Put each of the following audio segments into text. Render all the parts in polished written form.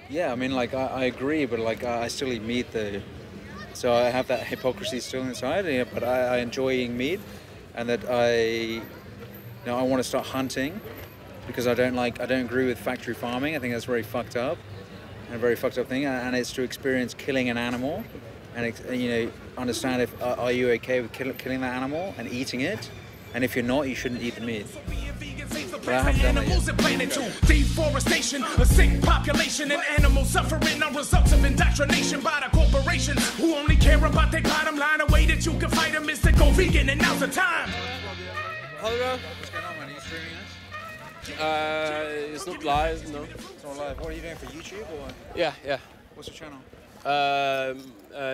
Yeah, I mean, like, I agree, but like, I still eat meat though. So I have that hypocrisy still inside, yeah, but I enjoy eating meat, and that I want to start hunting because I don't agree with factory farming. I think that's very fucked up, and a very fucked up thing, and it's to experience killing an animal, and understand if are you okay with killing that animal and eating it, and if you're not, you shouldn't eat the meat. But I haven't done that yet. Deforestation, a sick population, and animal suffering are results of indoctrination by the corporations who only care about their bottom line. A way that you can fight them is to go vegan, and now's the time. Hadde, bro. What's going on, man? Are you streaming this? It's not live, no. It's not live. What are you doing for YouTube or? Yeah. What's your channel?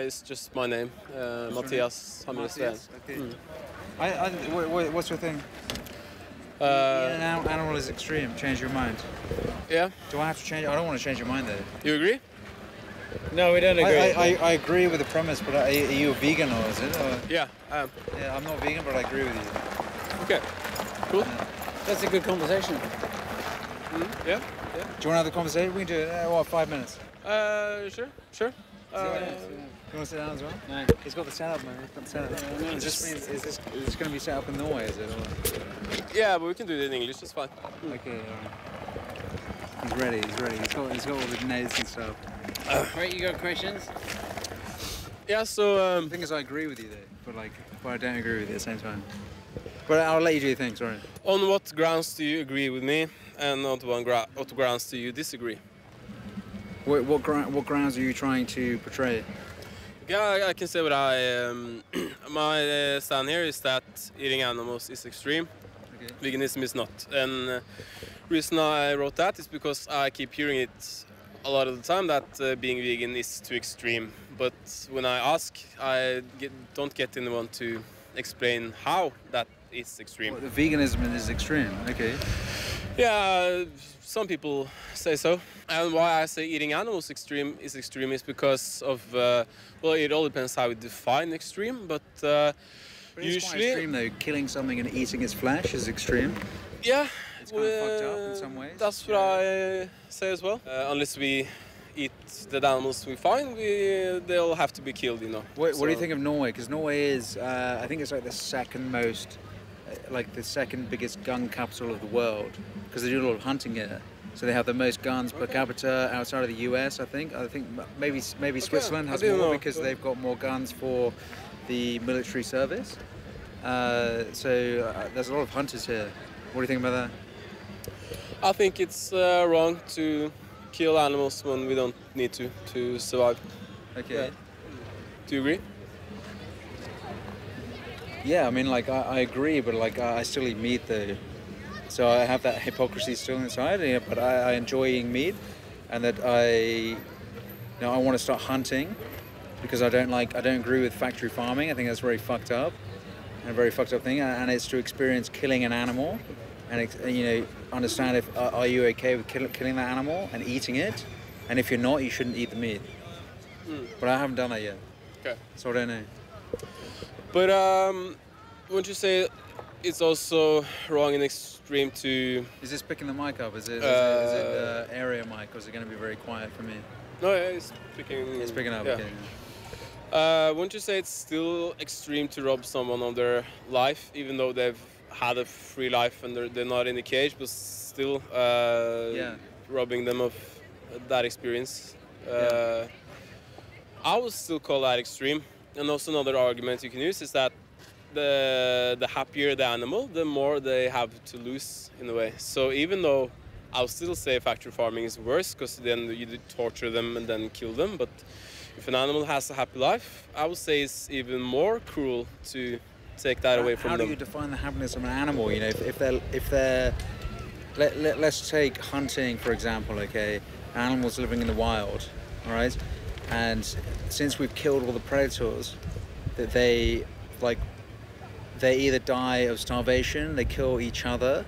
It's just my name, Mathias Hammersten. Okay. What's your thing? Eating an animal is extreme. Change your mind. Yeah. Do I have to change? I don't want to change your mind though. You agree? No, we don't agree. I agree with the premise, but are you a vegan or is it? Or? Yeah, I am. Yeah, I'm not vegan, but I agree with you. Okay, cool. Yeah. That's a good conversation. Yeah. Do you want to have the conversation? We can do it. 5 minutes? Sure. You want to sit down as well? No. He's got the setup, man. He's got the setup. No, Is this going to be set up in Norway? Is it? Or? Yeah, but we can do it in English. It's fine. Okay. All right. He's ready. He's got all the notes and stuff. Right, you got questions? Yeah. So The thing is, I agree with you though, but I don't agree with you at the same time. But I'll let you do your thing. Sorry. on what grounds do you agree with me, and on what grounds do you disagree? What grounds are you trying to portray? Yeah, I can say what my stand here is that eating animals is extreme. Okay. Veganism is not. And reason I wrote that is because I keep hearing it a lot of the time that being vegan is too extreme. But when I ask, I don't get anyone to explain how that is extreme. The veganism is extreme. Okay. Yeah, some people say so. And why I say eating animals is because of, well, it all depends how we define extreme, but But it's usually... quite extreme though. Killing something and eating its flesh is extreme. Yeah. It's kind of fucked up in some ways. That's what I say as well. Unless we eat the animals we find, they'll have to be killed, you know. What do you think of Norway? Because Norway is, I think it's like the second most, like the second biggest gun capital of the world, because they do a lot of hunting here. So they have the most guns per capita outside of the US, I think. I think maybe Switzerland has more because they've got more guns for the military service. So there's a lot of hunters here. What do you think about that? I think it's wrong to kill animals when we don't need to survive. Okay. Yeah. Do you agree? Yeah, I mean, like, I agree, but like, I still eat meat though. So I have that hypocrisy still inside, yeah, but I enjoy eating meat, and that I want to start hunting because I don't agree with factory farming. I think that's very fucked up, and a very fucked up thing, and it's to experience killing an animal, and understand if are you okay with killing that animal and eating it, and if you're not, you shouldn't eat the meat. But I haven't done that yet. Okay. So I don't know. But wouldn't you say it's also wrong and extreme to... Is this picking the mic up? Is it area mic, or is it going to be very quiet for me? No, yeah, it's picking... It's picking up, yeah. Okay. Wouldn't you say it's still extreme to rob someone of their life, even though they've had a free life and they're not in the cage, but still robbing them of that experience? I would still call that extreme. And also another argument you can use is that the happier the animal, the more they have to lose in a way. So even though I'll still say factory farming is worse because then you torture them and then kill them, but if an animal has a happy life, I would say it's even more cruel to take that away from them. How do you define the happiness of an animal? You know, if they're let's take hunting for example. Okay, animals living in the wild, all right, and since we've killed all the predators, that they either die of starvation, they kill each other,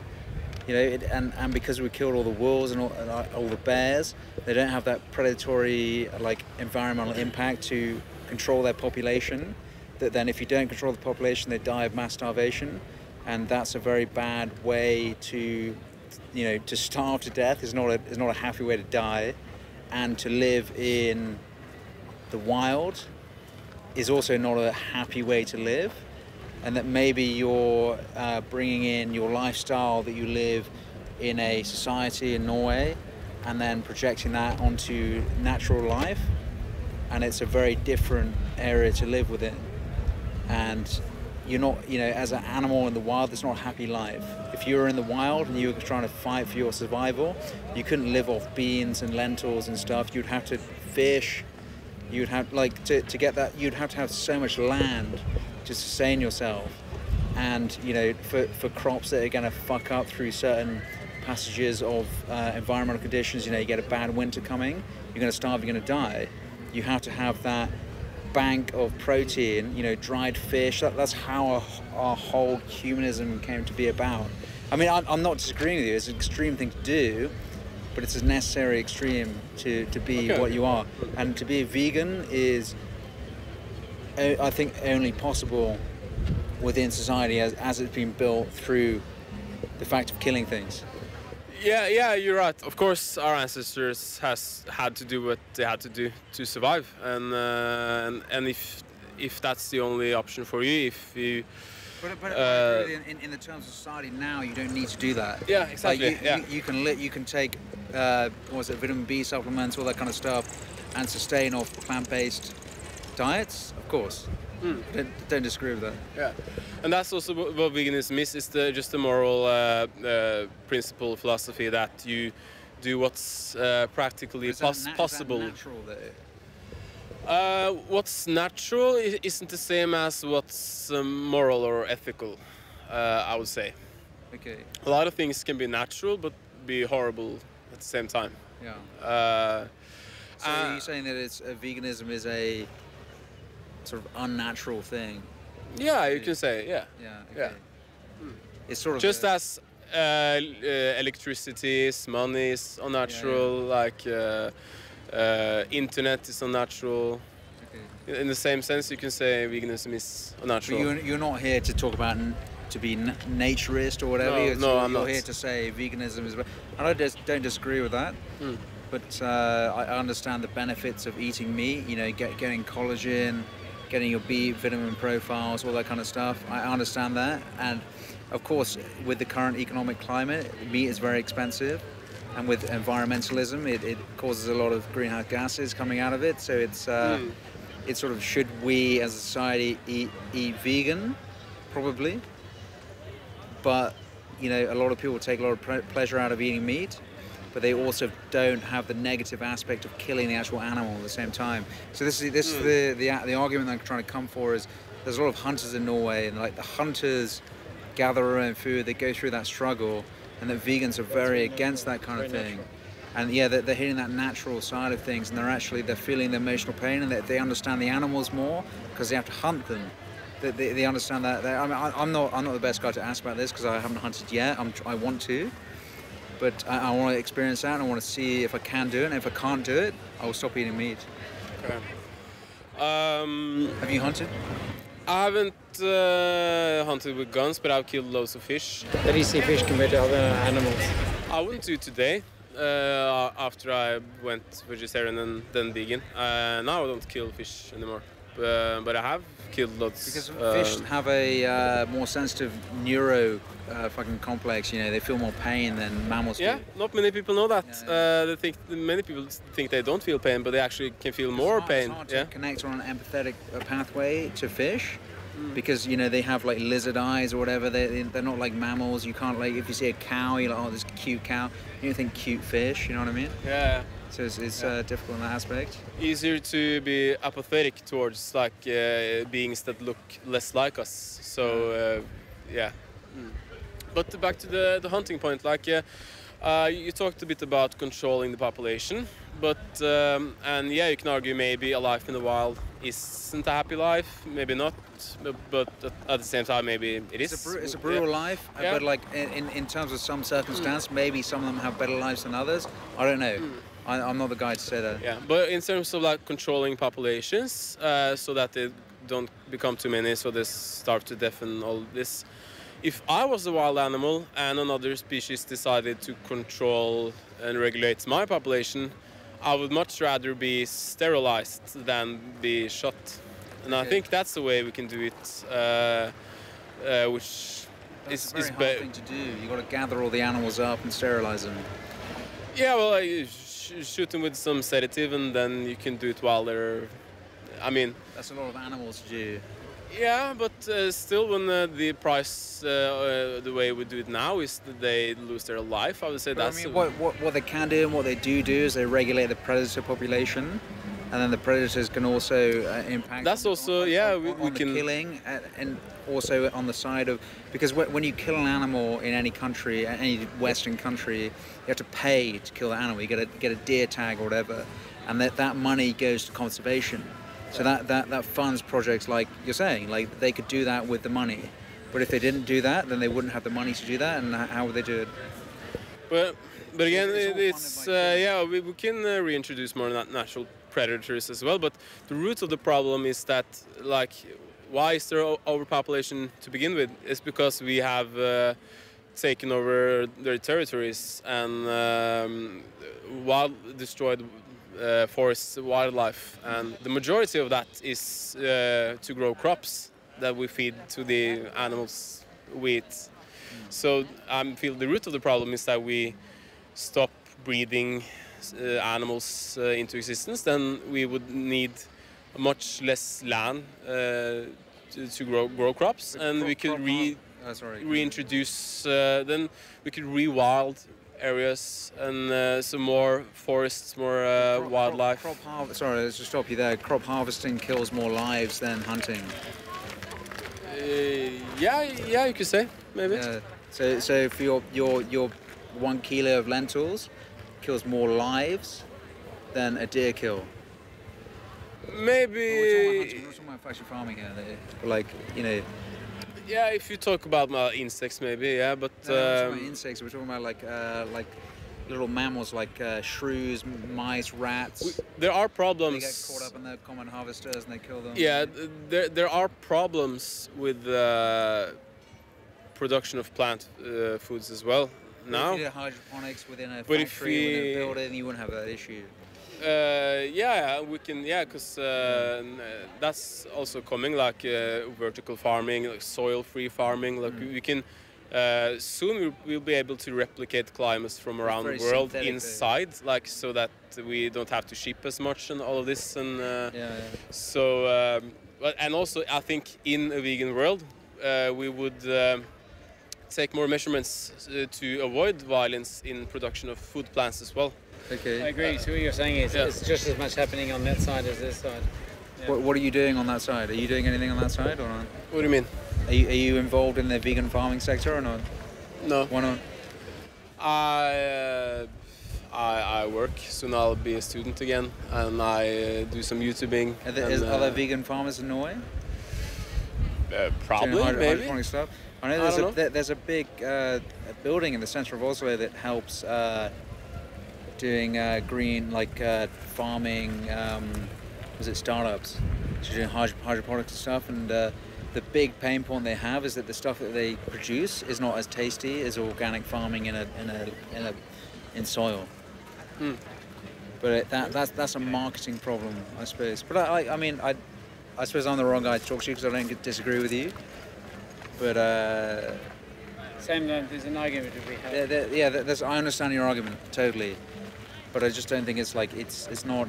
you know, and because we killed all the wolves and all the bears, they don't have that predatory environmental impact to control their population. That then if you don't control the population, they die of mass starvation, and that's a very bad way to starve to death. Is not a happy way to die, and to live in the wild is also not a happy way to live, and that maybe you're bringing in your lifestyle that you live in a society in Norway and then projecting that onto natural life, and it's a very different area to live within. And you're not, as an animal in the wild, it's not a happy life. If you were in the wild and you were trying to fight for your survival, you couldn't live off beans and lentils and stuff. You'd have to fish. You'd have, to get that, you'd have to have so much land to sustain yourself. And, for crops that are going to fuck up through certain passages of environmental conditions, you get a bad winter coming, you're going to starve, you're going to die. You have to have that bank of protein, dried fish. That's how our whole humanism came to be about. I mean, I'm not disagreeing with you. It's an extreme thing to do, but it's a necessary extreme to be what you are. And to be a vegan is, I think, only possible within society as it's been built through the fact of killing things. Yeah, you're right. Of course, our ancestors had to do what they had to do to survive, and if that's the only option for you, if you. But in the terms of society now, you don't need to do that. Yeah, exactly. You can take vitamin B supplements, all that kind of stuff, and sustain off plant-based diets. Of course. Don't disagree with that. Yeah, and that's also what veganism is. It's just a moral principle, philosophy that you do what's practically possible. Is that natural, though? What's natural isn't the same as what's moral or ethical, I would say. Okay. A lot of things can be natural but be horrible at the same time. Yeah. So are you saying that veganism is a sort of unnatural thing? Yeah, you can say, yeah. Yeah, okay. It's sort of just as electricity is, money is unnatural, like internet is unnatural. Okay. In the same sense, you can say veganism is unnatural. But you're not here to talk about to be naturist or whatever. I'm not. You're here to say veganism is. And I don't disagree with that. But I understand the benefits of eating meat. Getting collagen, getting your B vitamin profiles, all that kind of stuff. I understand that, and of course, with the current economic climate, meat is very expensive, and with environmentalism, it causes a lot of greenhouse gases coming out of it. So it's sort of, should we as a society eat vegan? Probably, but a lot of people take a lot of pleasure out of eating meat, but they also don't have the negative aspect of killing the actual animal at the same time. So this is the argument that I'm trying to come for is there's a lot of hunters in Norway, and the hunters gather their own food, they go through that struggle, and that vegans are very against that kind of thing. And yeah, they're hitting that natural side of things, and they're feeling the emotional pain, and they understand the animals more because they have to hunt them. They understand that. I'm not the best guy to ask about this because I haven't hunted yet. I want to. But I want to experience that, and I want to see if I can do it, and if I can't do it, I will stop eating meat. Okay. Have you hunted? I haven't hunted with guns, but I've killed loads of fish. How do you see fish compared to other animals? I wouldn't do today, after I went vegetarian and then vegan. Now I don't kill fish anymore. But I have killed lots. Because fish have a more sensitive fucking complex. They feel more pain than mammals do. Yeah, not many people know that. Many people think they don't feel pain, but they actually can feel more pain. It's hard to connect on an empathetic pathway to fish. Because they have lizard eyes or whatever. They're not like mammals. You can't if you see a cow, you're like, oh, this cute cow. You don't think cute fish. You know what I mean? Yeah. So it's difficult in that aspect. Easier to be apathetic towards beings that look less like us. So yeah. But back to the hunting point, you talked a bit about controlling the population, but and yeah, you can argue maybe a life in the wild isn't a happy life, maybe not, but at the same time maybe it is. It's a brutal life, but in terms of some circumstance, maybe some of them have better lives than others. I don't know. I'm not the guy to say that. Yeah, but in terms of controlling populations, so that they don't become too many, so they starve to death and all this. If I was a wild animal and another species decided to control and regulate my population, I would much rather be sterilized than be shot. And I think that's the way we can do it, which It's a very hard thing to do. You got to gather all the animals up and sterilize them. Yeah, well, you shoot them with some sedative, and then you can do it while they're. I mean, that's a lot of animals to do. Yeah, but still, when the price, the way we do it now, is that they lose their life, I would say that's. I mean, what they can do and what they do is they regulate the predator population, and then the predators can also impact. That's also on the killing and also on the side of, because when you kill an animal in any country, any Western country, you have to pay to kill the animal. You get a deer tag or whatever, and that money goes to conservation. So that funds projects like you're saying, like they could do that with the money. But if they didn't do that, then they wouldn't have the money to do that, and how would they do it? But again, we can reintroduce more natural predators as well. But the root of the problem is that, like, why is there overpopulation to begin with? It's because we have taken over their territories and destroyed forests, wildlife, and the majority of that is to grow crops that we feed to the animals we eat. So I feel the root of the problem is that we stop breeding animals into existence. Then we would need much less land to grow crops, and we could reintroduce. Then we could rewild areas and some more forests, more wildlife. Sorry, let's just stop you there. Crop harvesting kills more lives than hunting. Yeah, you could say maybe. So for your 1 kilo of lentils kills more lives than a deer kill. Maybe. We're talking about factory farming here, like, you know. Yeah, if you talk about insects, maybe, yeah, but. No, we're talking about insects. We're talking about like little mammals like shrews, mice, rats. There are problems. They get caught up in the common harvesters and they kill them. Yeah, there are problems with production of plant foods as well now. If you did hydroponics within a factory, within a building, you wouldn't have that issue. We can, because that's also coming, like vertical farming, like soil-free farming. Like we can soon we'll be able to replicate climates from around the world inside, like so that we don't have to ship as much and all of this. And so, and also I think in a vegan world we would take more measurements to avoid violence in production of food plants as well. Okay. I agree. So what you're saying is it's just as much happening on that side as this side. Yeah. What are you doing on that side? Are you doing anything on that side or not? What do you mean? Are you involved in the vegan farming sector or not? No. Why not? I work, soon I'll be a student again, and I do some YouTubing. Are there vegan farmers in Norway? Probably, maybe. Hydroponic stuff. I know there's a big building in the center of Oslo that helps doing green, farming, startups. So doing hydroponic stuff, and the big pain point they have is that the stuff that they produce is not as tasty as organic farming in soil. But that's a marketing problem, I suppose. But I suppose I'm the wrong guy to talk to you because I don't disagree with you. But same. There's an argument to be had. I understand your argument totally, but I just don't think it's not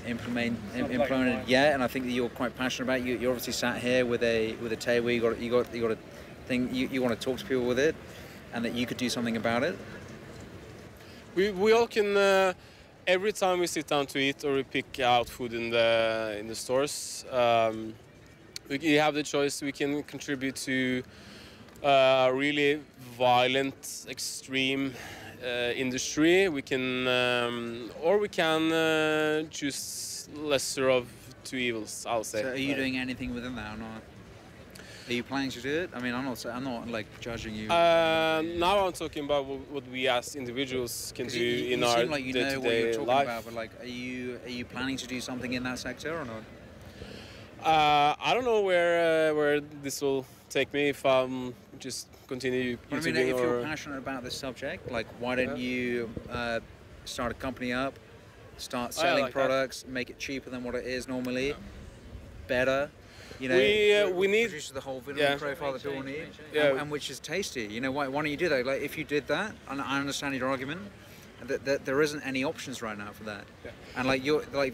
implemented yet. And I think that you're quite passionate about it. You're obviously sat here with a table. You got a thing. You want to talk to people with it, and that you could do something about it. We all can. Every time we sit down to eat or we pick out food in the stores, we have the choice. We can contribute to really violent, extreme industry. We can, or we can choose lesser of two evils, I'll say. So, are you doing anything within that or not? Are you planning to do it? I mean, I'm not judging you. Now I'm talking about what we as individuals can do in our day-to-day life. You seem like you know what you're talking about, but are you planning to do something in that sector or not? I don't know where this will take me if I'm just continue YouTubing. I mean, if you're passionate about this subject, why don't you start a company up start selling like products, make it cheaper than what it is normally, better. You know, we need produces the whole video profile that people need, and which is tasty. You know, why don't you do that? Like, if you did that, and I understand your argument, that there isn't any options right now for that, and like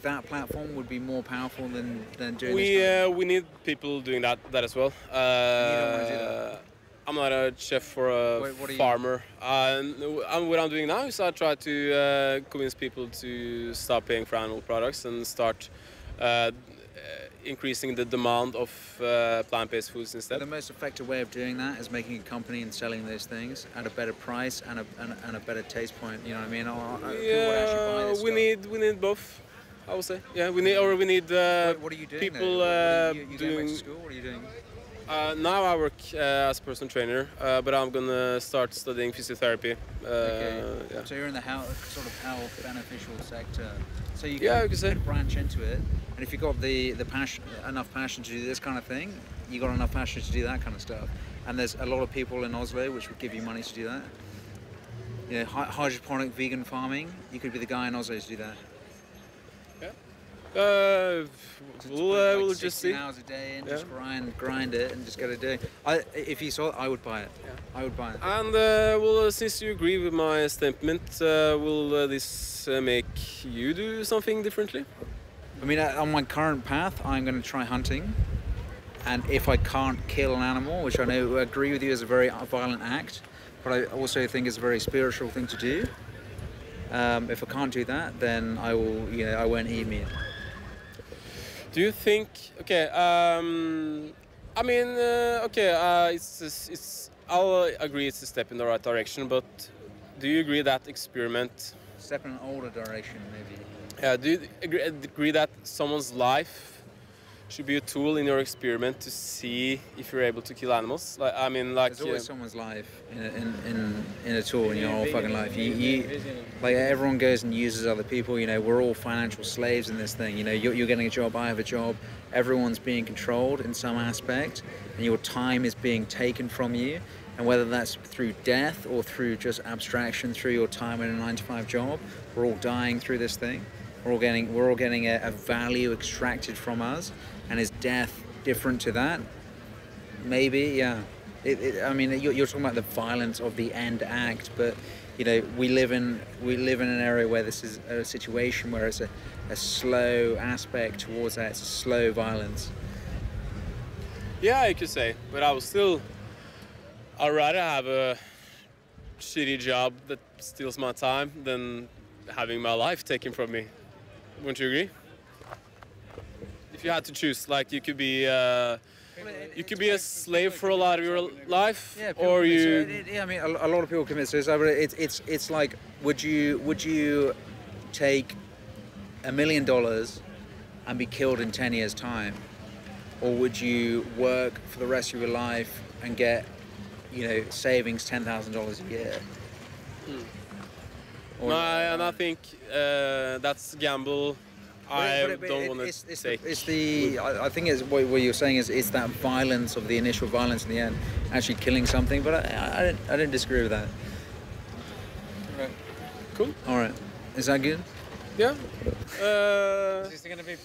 that platform would be more powerful than doing this. We need people doing that as well. You don't want to do that. I'm not a chef or a farmer. And what I'm doing now is I try to convince people to stop paying for animal products and start increasing the demand of plant-based foods instead. The most effective way of doing that is making a company and selling those things at a better price and a better taste point. You know what I mean? We need both. I would say. Yeah, we need What are you doing? People you doing. Going back to school? What are you doing? Now I work as a personal trainer, but I'm gonna start studying physiotherapy. Yeah. So you're in the sort of health beneficial sector. So you can branch into it, and if you've got the passion, enough passion to do this kind of thing, you got enough passion to do that kind of stuff. And there's a lot of people in Oslo which would give you money to do that. You know, hydroponic vegan farming. You could be the guy in Oslo to do that. We'll just see. Hours a day and just grind it and just get it doing. If you saw it, I would buy it. Yeah. I would buy it. And since you agree with my statement, will this make you do something differently? I mean, on my current path, I'm going to try hunting. And if I can't kill an animal, which I agree with you is a very violent act, but I also think it's a very spiritual thing to do. If I can't do that, then I won't eat meat. Do you think? Okay. I'll agree it's a step in the right direction, but do you agree that experiment? Step in an older direction, maybe. Yeah. Do you agree that someone's life should be a tool in your experiment to see if you're able to kill animals? There's always someone's life in a tool in your whole fucking life. Like everyone goes and uses other people. You know, we're all financial slaves in this thing. You know, you're getting a job, I have a job. Everyone's being controlled in some aspect, and your time is being taken from you. And whether that's through death or through just abstraction, through your time in a 9-to-5 job, we're all dying through this thing. We're all getting a value extracted from us. And is death different to that? Maybe, yeah. You're talking about the violence of the end act, but you know, we live in an area where this is a situation where it's a slow aspect towards that. It's a slow violence. Yeah, you could say, but I'd rather have a shitty job that steals my time than having my life taken from me. Wouldn't you agree? If you had to choose, like you could be a slave for a lot of your life, or you. I mean, a lot of people commit suicide, but it's like, would you take $1 million and be killed in 10 years' time, or would you work for the rest of your life and get, you know, savings $10,000 a year? And I think that's a gamble. I don't want to take. I think it's what you're saying is it's that violence of the initial violence in the end, actually killing something. But I don't disagree with that. Okay. Cool. All right. Is that good? Yeah. Is this going to be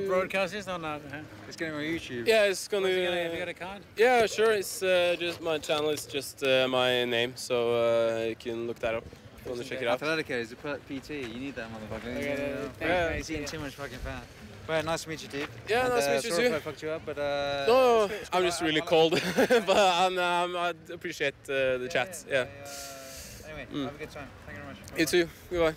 broadcast this or not? It's going to be on YouTube. Yeah, it's going to. Have you got a card? Yeah, sure. It's just my channel is just my name, so you can look that up. Want to check it out? Atletico is a PT. You need that motherfucker. Yeah. He's eating too much fucking fat. Well, nice to meet you, dude. Yeah, nice to meet you sorry too. if I fucked you up, but no, I'm just really cold. But I appreciate the chat. Yeah. Anyway, have a good time. Thank you very much. You too. Goodbye.